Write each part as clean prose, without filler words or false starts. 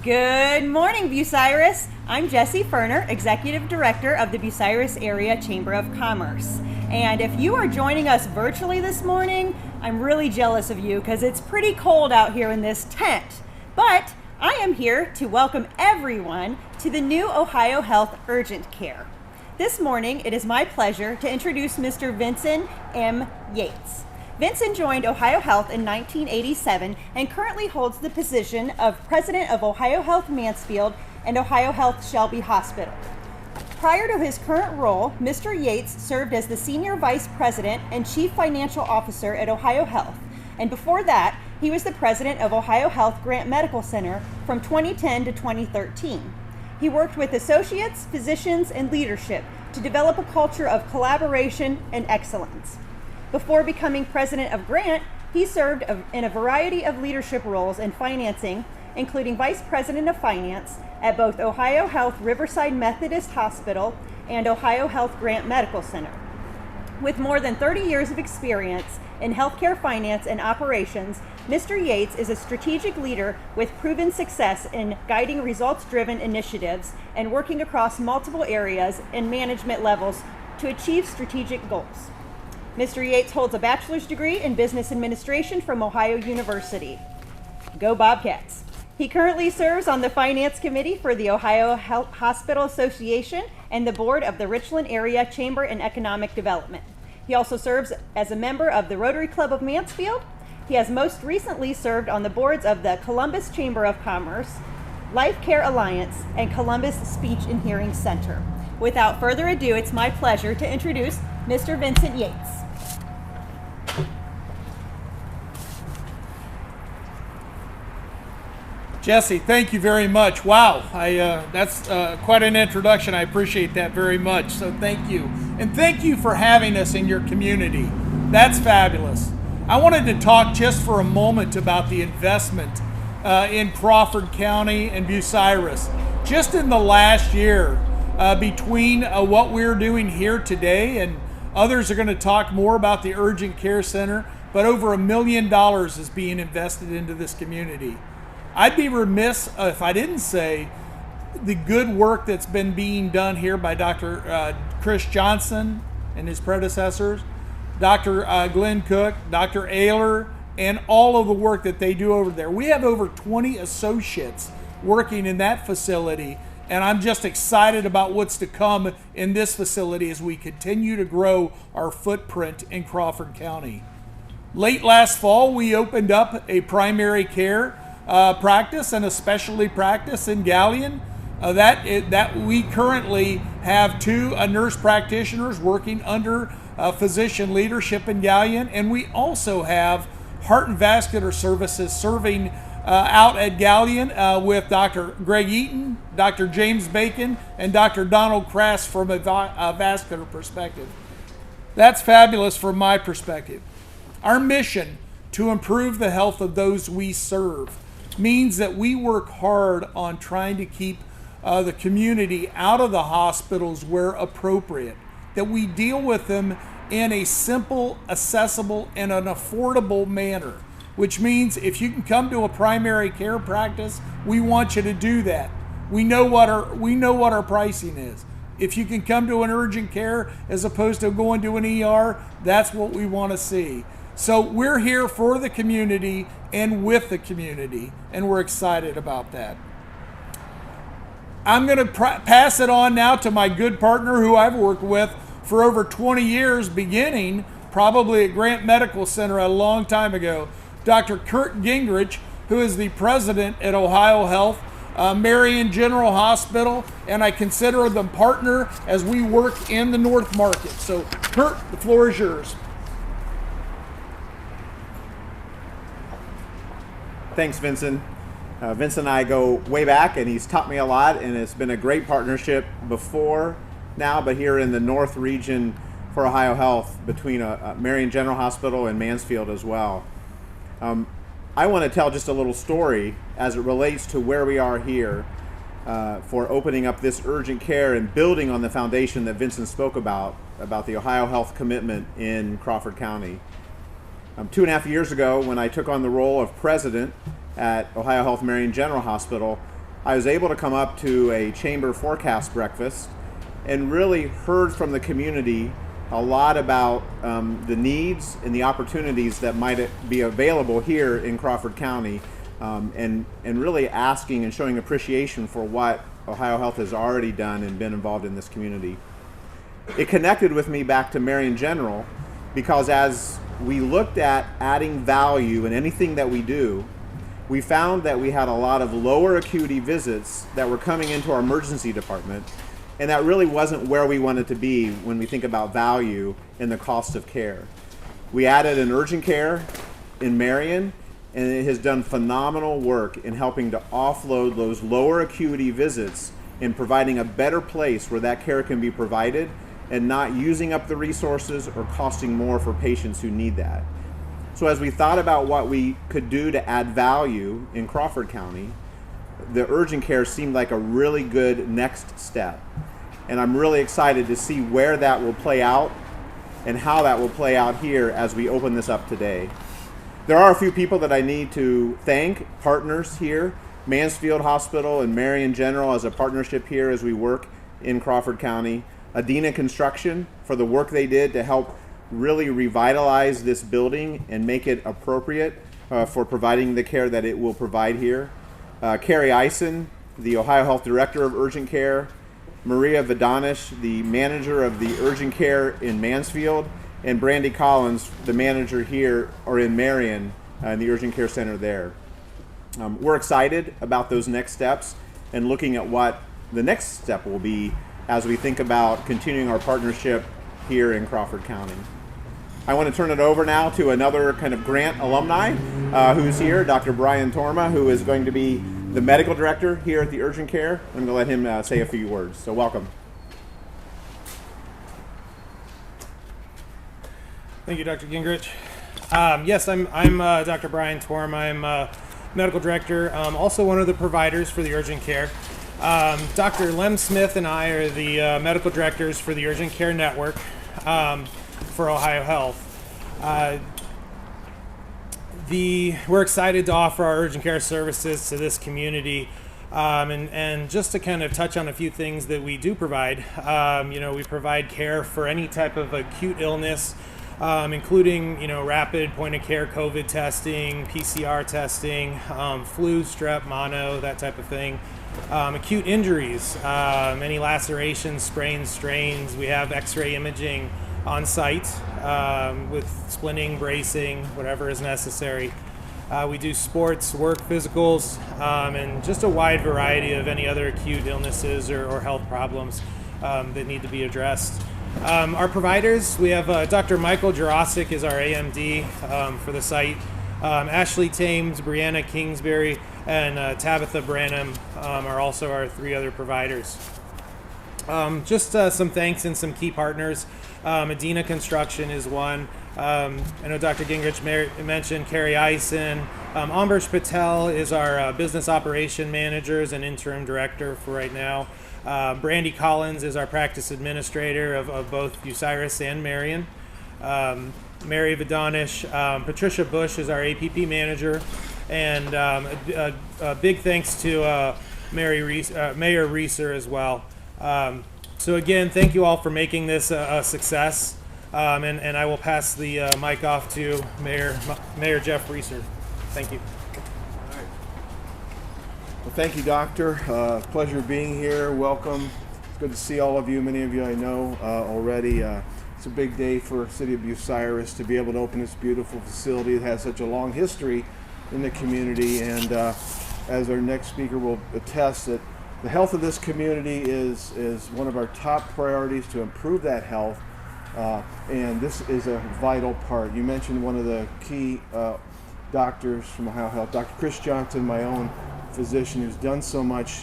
Good morning, Bucyrus. I'm Jessie Ferner, Executive Director of the Bucyrus Area Chamber of Commerce. And if you are joining us virtually this morning, I'm really jealous of you because it's pretty cold out here in this tent. But I am here to welcome everyone to the new OhioHealth Urgent Care. This morning, it is my pleasure to introduce Mr. Vincent M. Yates. Vincent joined OhioHealth in 1987 and currently holds the position of President of OhioHealth Mansfield and OhioHealth Shelby Hospital. Prior to his current role, Mr. Yates served as the Senior Vice President and Chief Financial Officer at OhioHealth, and before that, he was the President of OhioHealth Grant Medical Center from 2010 to 2013. He worked with associates, physicians, and leadership to develop a culture of collaboration and excellence. Before becoming president of Grant, he served in a variety of leadership roles in financing, including vice president of finance at both OhioHealth Riverside Methodist Hospital and OhioHealth Grant Medical Center. With more than 30 years of experience in healthcare finance and operations, Mr. Yates is a strategic leader with proven success in guiding results-driven initiatives and working across multiple areas and management levels to achieve strategic goals. Mr. Yates holds a bachelor's degree in business administration from Ohio University. Go Bobcats! He currently serves on the finance committee for the Ohio Health Hospital Association and the board of the Richland Area Chamber and Economic Development. He also serves as a member of the Rotary Club of Mansfield. He has most recently served on the boards of the Columbus Chamber of Commerce, Life Care Alliance, and Columbus Speech and Hearing Center. Without further ado, it's my pleasure to introduce Mr. Vincent Yates. Jessie, thank you very much. Wow, that's quite an introduction. I appreciate that very much. So thank you. And thank you for having us in your community. That's fabulous. I wanted to talk just for a moment about the investment in Crawford County and Bucyrus. Just in the last year, between what we're doing here today, and others are going to talk more about the Urgent Care Center, but over $1 million is being invested into this community. I'd be remiss if I didn't say the good work that's been being done here by Dr. Chris Johnson and his predecessors, Dr. Glenn Cook, Dr. Ayler, and all of the work that they do over there. We have over 20 associates working in that facility, and I'm just excited about what's to come in this facility as we continue to grow our footprint in Crawford County. Late last fall, we opened up a primary care practice and a specialty practice in Galion. That we currently have two nurse practitioners working under physician leadership in Galion, and we also have heart and vascular services serving out at Galion with Dr. Greg Eaton, Dr. James Bacon, and Dr. Donald Crass from a vascular perspective. That's fabulous from my perspective. Our mission to improve the health of those we serve means that we work hard on trying to keep the community out of the hospitals where appropriate, that we deal with them in a simple, accessible, and an affordable manner, which means if you can come to a primary care practice, we want you to do that. We know what our pricing is. If you can come to an urgent care as opposed to going to an ER, that's what we want to see. So we're here for the community and with the community, and we're excited about that. I'm going to pass it on now to my good partner who I've worked with for over 20 years, beginning probably at Grant Medical Center a long time ago, Dr. Kurt Gingrich, who is the president at OhioHealth, Marion General Hospital, and I consider them partner as we work in the North Market. So Kurt, the floor is yours. Thanks, Vincent. Vincent and I go way back, and he's taught me a lot, and it's been a great partnership before now, but here in the North region for OhioHealth between Marion General Hospital and Mansfield as well. I want to tell just a little story as it relates to where we are here for opening up this urgent care and building on the foundation that Vincent spoke about the OhioHealth commitment in Crawford County. 2.5 years ago, when I took on the role of president at OhioHealth Marion General Hospital, I was able to come up to a chamber forecast breakfast and really heard from the community a lot about the needs and the opportunities that might be available here in Crawford County, and really asking and showing appreciation for what OhioHealth has already done and been involved in this community. It connected with me back to Marion General, because as we looked at adding value in anything that we do, we found that we had a lot of lower acuity visits that were coming into our emergency department, and that really wasn't where we wanted to be when we think about value and the cost of care. We added an urgent care in Marion, and it has done phenomenal work in helping to offload those lower acuity visits and providing a better place where that care can be provided and not using up the resources or costing more for patients who need that. So as we thought about what we could do to add value in Crawford County, the urgent care seemed like a really good next step. And I'm really excited to see where that will play out and how that will play out here as we open this up today. There are a few people that I need to thank, partners here, Mansfield Hospital and Marion General as a partnership here as we work in Crawford County, Adina Construction for the work they did to help really revitalize this building and make it appropriate for providing the care that it will provide here. Carrie Eisen, the OhioHealth Director of Urgent Care, Maria Vidanish, the manager of the urgent care in Mansfield, and Brandy Collins, the manager here or in Marion in the urgent care center there. We're excited about those next steps and looking at what the next step will be as we think about continuing our partnership here in Crawford County. I want to turn it over now to another kind of grant alumni who's here, Dr. Brian Torma, who is going to be the medical director here at the urgent care. I'm going to let him say a few words. So welcome. Thank you, Dr. Gingrich. Yes, I'm Dr. Brian Torm. I'm medical director, also one of the providers for the urgent care. Dr. Lem Smith and I are the medical directors for the urgent care network for OhioHealth. We're excited to offer our urgent care services to this community. And just to kind of touch on a few things that we do provide, we provide care for any type of acute illness, including, rapid point-of-care COVID testing, PCR testing, flu, strep, mono, that type of thing. Acute injuries, any lacerations, sprains, strains. We have x-ray imaging on site with splinting, bracing, whatever is necessary. We do sports, work, physicals, and just a wide variety of any other acute illnesses or health problems that need to be addressed. Our providers, we have Dr. Michael Jurasic is our AMD for the site. Ashley Thames, Brianna Kingsbury, and Tabitha Branham are also our three other providers. Just some thanks and some key partners. Adina Construction is one. I know Dr. Gingrich mentioned Carrie Eisen. Ambersh Patel is our business operation managers and interim director for right now. Brandy Collins is our practice administrator of both Bucyrus and Marion. Mary Vidanish. Patricia Bush is our APP manager. And a big thanks to Mayor Reeser as well. So again, thank you all for making this a success. And I will pass the mic off to Mayor Jeff Reeser. Thank you. Well, thank you, Doctor. Pleasure being here. Welcome. It's good to see all of you. Many of you I know already. It's a big day for the city of Bucyrus to be able to open this beautiful facility that has such a long history in the community. And as our next speaker will attest, that the health of this community is one of our top priorities to improve that health. And this is a vital part. You mentioned one of the key doctors from OhioHealth, Dr. Chris Johnson, my own physician, who's done so much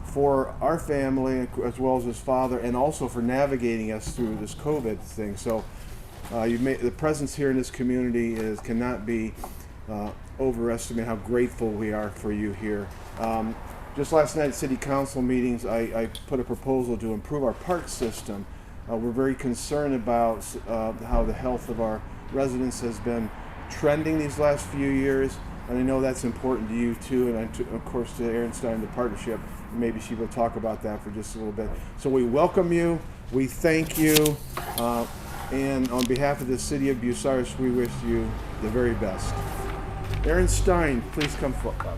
for our family as well as his father, and also for navigating us through this COVID thing. So the presence here in this community cannot be overestimated how grateful we are for you here. Just last night at city council meetings, I put a proposal to improve our park system. We're very concerned about how the health of our residents has been trending these last few years. And I know that's important to you too, and of course to Erin Stein, the partnership. Maybe she will talk about that for just a little bit. So we welcome you, we thank you, and on behalf of the city of Bucyrus, we wish you the very best. Erin Stein, please come forward.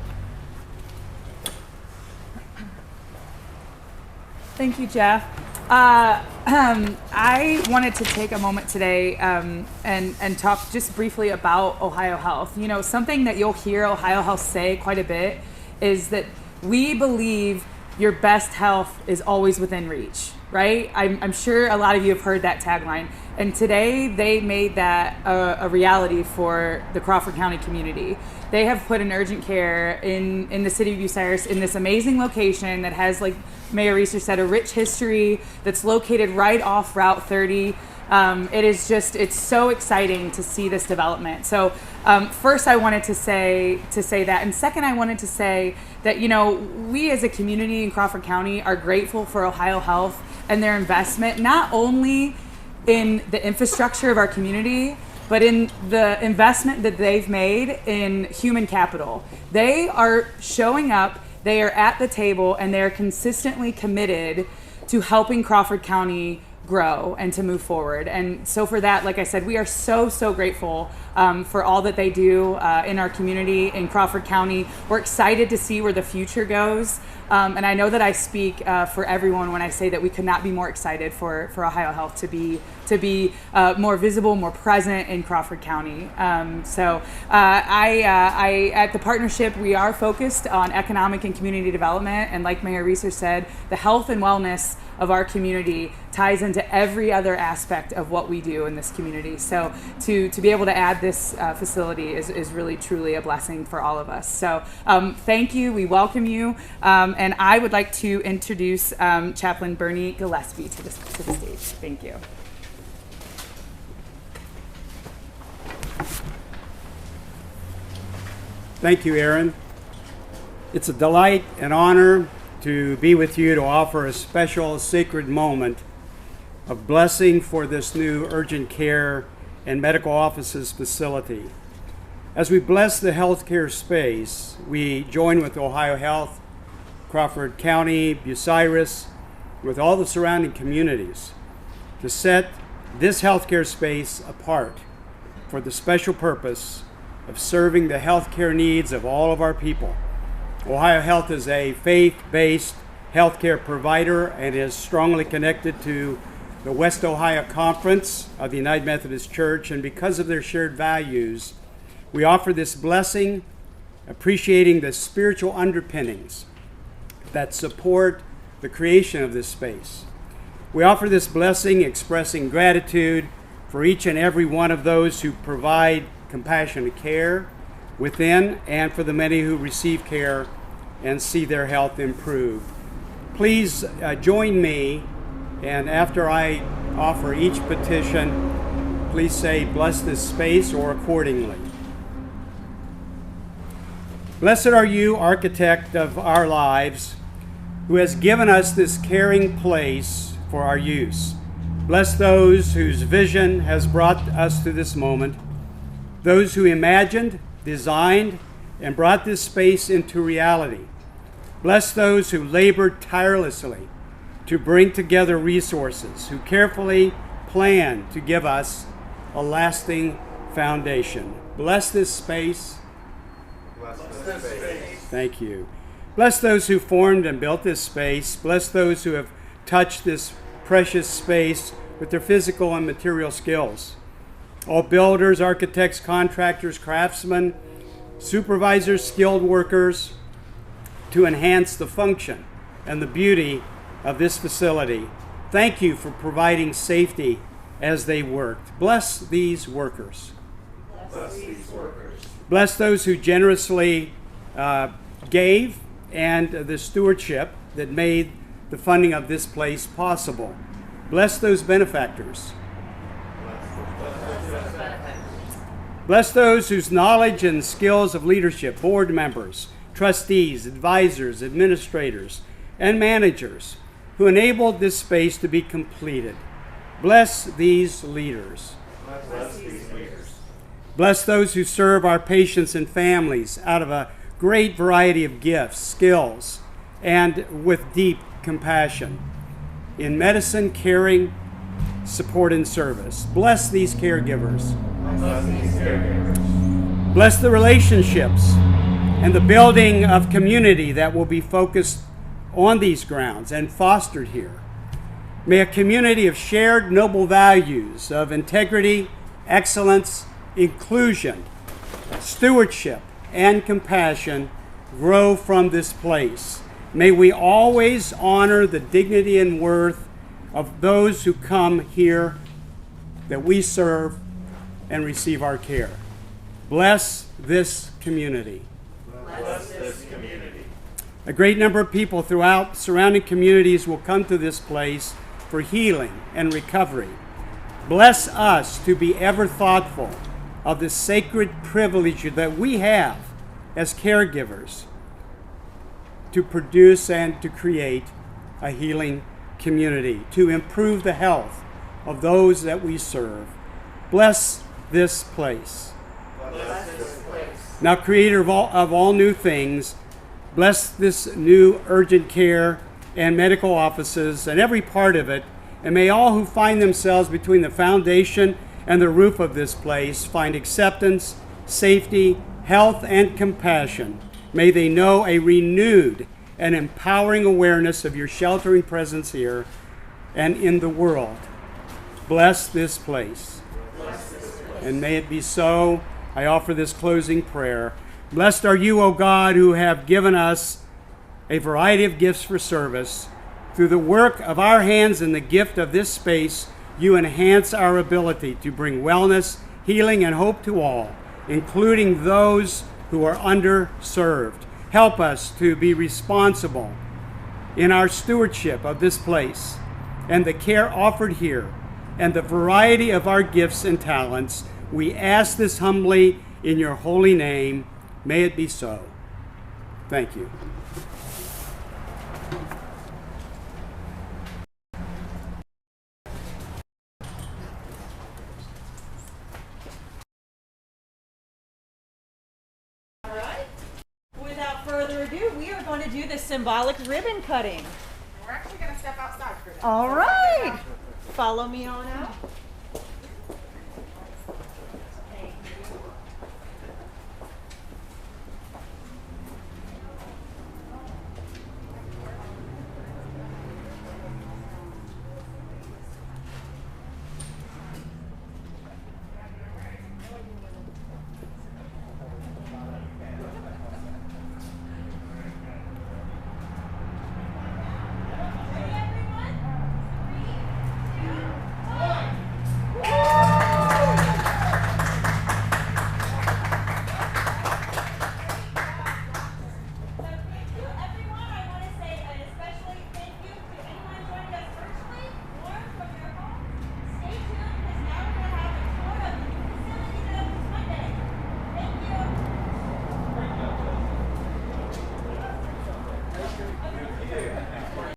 Thank you, Jeff. I wanted to take a moment today and talk just briefly about OhioHealth. You know, something that you'll hear OhioHealth say quite a bit is that we believe your best health is always within reach, right? I'm sure a lot of you have heard that tagline. And today they made that a reality for the Crawford County community. They have put an urgent care in the city of Bucyrus in this amazing location that has, like Mayor Reeser said, a rich history that's located right off Route 30. It's so exciting to see this development. So first I wanted to say that, and second I wanted to say that, you know, we as a community in Crawford County are grateful for OhioHealth and their investment, not only in the infrastructure of our community, but in the investment that they've made in human capital. They are showing up, they are at the table, and they are consistently committed to helping Crawford County grow and to move forward. And so for that, like I said, we are so grateful for all that they do in our community in Crawford County. We're excited to see where the future goes. And I know that I speak for everyone when I say that we could not be more excited for OhioHealth to be more visible, more present in Crawford County. I at the partnership, we are focused on economic and community development. And like Mayor Reeser said, the health and wellness of our community ties into every other aspect of what we do in this community. So to be able to add this facility is really truly a blessing for all of us. So thank you, we welcome you, and I would like to introduce Chaplain Bernie Gillespie to the stage. Thank you. Thank you, Erin. It's a delight and honor to be with you to offer a special sacred moment of blessing for this new urgent care and medical offices facility. As we bless the healthcare space, we join with OhioHealth, Crawford County, Bucyrus, with all the surrounding communities to set this healthcare space apart for the special purpose of serving the healthcare needs of all of our people. OhioHealth is a faith-based healthcare provider and is strongly connected to the West Ohio Conference of the United Methodist Church, and because of their shared values, we offer this blessing, appreciating the spiritual underpinnings that support the creation of this space. We offer this blessing expressing gratitude for each and every one of those who provide compassionate care within and for the many who receive care and see their health improve. Please join me, and after I offer each petition, please say, "Bless this space," or accordingly. Blessed are you, architect of our lives, who has given us this caring place for our use. Bless those whose vision has brought us to this moment, those who imagined, designed, and brought this space into reality. Bless those who labored tirelessly to bring together resources, who carefully planned to give us a lasting foundation. Bless this space. Bless this space. Thank you. Bless those who formed and built this space. Bless those who have touched this precious space with their physical and material skills. All builders, architects, contractors, craftsmen, supervisors, skilled workers, to enhance the function and the beauty of this facility. Thank you for providing safety as they worked. Bless these workers. Bless these workers. Bless those who generously gave and the stewardship that made the funding of this place possible. Bless those benefactors. Bless those whose knowledge and skills of leadership, board members, trustees, advisors, administrators, and managers who enabled this space to be completed. Bless these leaders. Bless these leaders. Bless those who serve our patients and families out of a great variety of gifts, skills, and with deep compassion in medicine, caring, support, and service. Bless these caregivers. Bless the relationships and the building of community that will be focused on these grounds and fostered here. May a community of shared noble values of integrity, excellence, inclusion, stewardship, and compassion grow from this place. May we always honor the dignity and worth of those who come here that we serve and receive our care. Bless this community. Bless this community. A great number of people throughout surrounding communities will come to this place for healing and recovery. Bless us to be ever thoughtful of the sacred privilege that we have as caregivers to produce and to create a healing community, to improve the health of those that we serve. Bless this place. Bless this place. Now, Creator of all new things, bless this new urgent care and medical offices and every part of it, and may all who find themselves between the foundation and the roof of this place find acceptance, safety, health, and compassion. May they know a renewed and empowering awareness of your sheltering presence here and in the world. Bless this place. Bless this place. And may it be so. I offer this closing prayer. Blessed are you, O God, who have given us a variety of gifts for service. Through the work of our hands and the gift of this space, you enhance our ability to bring wellness, healing, and hope to all, including those who are underserved. Help us to be responsible in our stewardship of this place and the care offered here and the variety of our gifts and talents. We ask this humbly in your holy name. May it be so. Thank you. Without further ado, we are going to do the symbolic ribbon cutting. We're actually going to step outside for that. All right. Follow me on out.